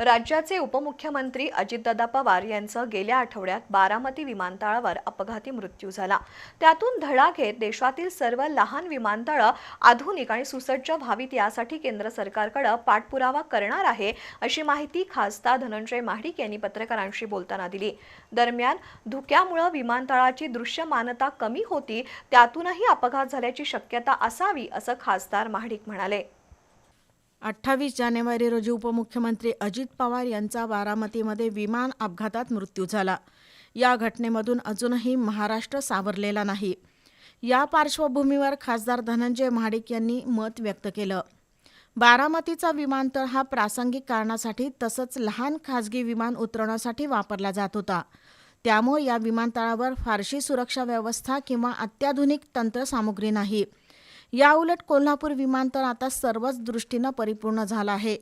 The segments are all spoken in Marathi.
राज्याचे उपमुख्यमंत्री अजितदादा पवार यांचं गेल्या आठवड्यात बारामती विमानतळावर अपघाती मृत्यू झाला। त्यातून धडा घेत देशातील सर्व लहान विमानतळं आधुनिक आणि सुसज्ज व्हावीत यासाठी केंद्र सरकारकडे पाठपुरावा करणार आहे, अशी माहिती खासदार धनंजय महाडिक यांनी पत्रकारांशी बोलताना दिली। दरम्यान धुक्यामुळे विमानतळाची दृश्यमानता कमी होती, त्यातूनही अपघात झाल्याची शक्यता असावी, असं खासदार महाडिक म्हणाले। 28 जानेवारी रोजी उपमुख्यमंत्री अजित पवार यांचा बारामतीमध्ये विमान अपघातात मृत्यू झाला। या घटनेमधून अजूनही महाराष्ट्र सावरलेला नाही। या पार्श्वभूमीवर खासदार धनंजय महाडिक यांनी मत व्यक्त केलं। बारामतीचा विमानतळ हा प्रासंगिक कारणासाठी तसंच लहान खाजगी विमान उतरवण्यासाठी वापरला जात होता। त्यामुळे या विमानतळावर फारशी सुरक्षा व्यवस्था किंवा अत्याधुनिक तंत्रसामुग्री नाही। याउलट कोल्हापूर विमानतळ आता सर्वच दृष्टीनं परिपूर्ण झाला आहे।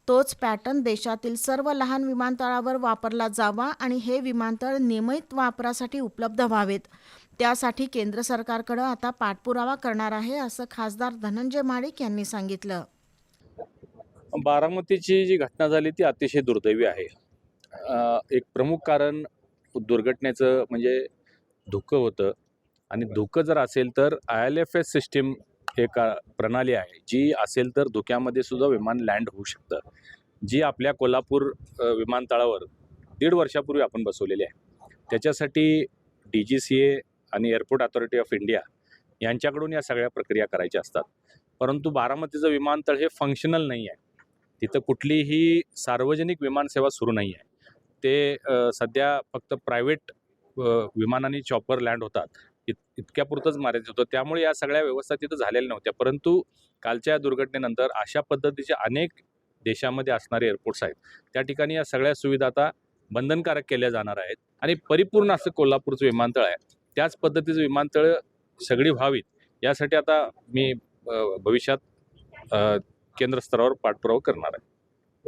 तोच पॅटर्न देशातील सर्व लहान विमानतळावर वापरला जावा आणि हे विमानतळ नियमित वापरासाठी उपलब्ध व्हावेत, त्यासाठी केंद्र सरकारकडे आता पाठपुरावा करणार आहे, असं खासदार धनंजय महाडिक यांनी सांगितलं। बारामतीची जी घटना झाली ती अतिशय दुर्दैवी आहे। एक प्रमुख कारण दुर्घटनेचं म्हणजे धुकं होतं आणि धुकं जर असेल तर ILFS सिस्टीम एक प्रणाली आहे जी असेल तर धुक्यामध्ये सुद्धा विमान लँड होऊ शकतं, जी आपल्या कोल्हापूर विमानतळावर 1.5 वर्षापूर्वी आपण बसवलेली आहे। त्याच्यासाठी DGCA आणि एअरपोर्ट अथॉरिटी ऑफ इंडिया यांच्याकडून या सगळ्या प्रक्रिया करायच्या असतात। परंतु बारामतीचं विमानतळ हे फंक्शनल नाही आहे, तिथं कुठलीही सार्वजनिक विमानसेवा सुरू नाही आहे। ते सध्या फक्त प्रायव्हेट विमानांनी चॉपर लँड होतात, इतक्यापुरतंच मर्यादित होतं। त्यामुळे या सगळ्या व्यवस्था तिथं झालेल्या नव्हत्या। परंतु कालच्या दुर्घटनेनंतर अशा पद्धतीचे अनेक देशामध्ये असणारे एअरपोर्ट्स आहेत, त्या ठिकाणी या सगळ्या सुविधा आता बंधनकारक केल्या जाणार आहेत आणि परिपूर्ण असं कोल्हापूरचं विमानतळ आहे त्याच पद्धतीचं विमानतळ सगळी व्हावीत यासाठी आता मी भविष्यात केंद्र स्तरावर पाठपुरावा करणार आहे।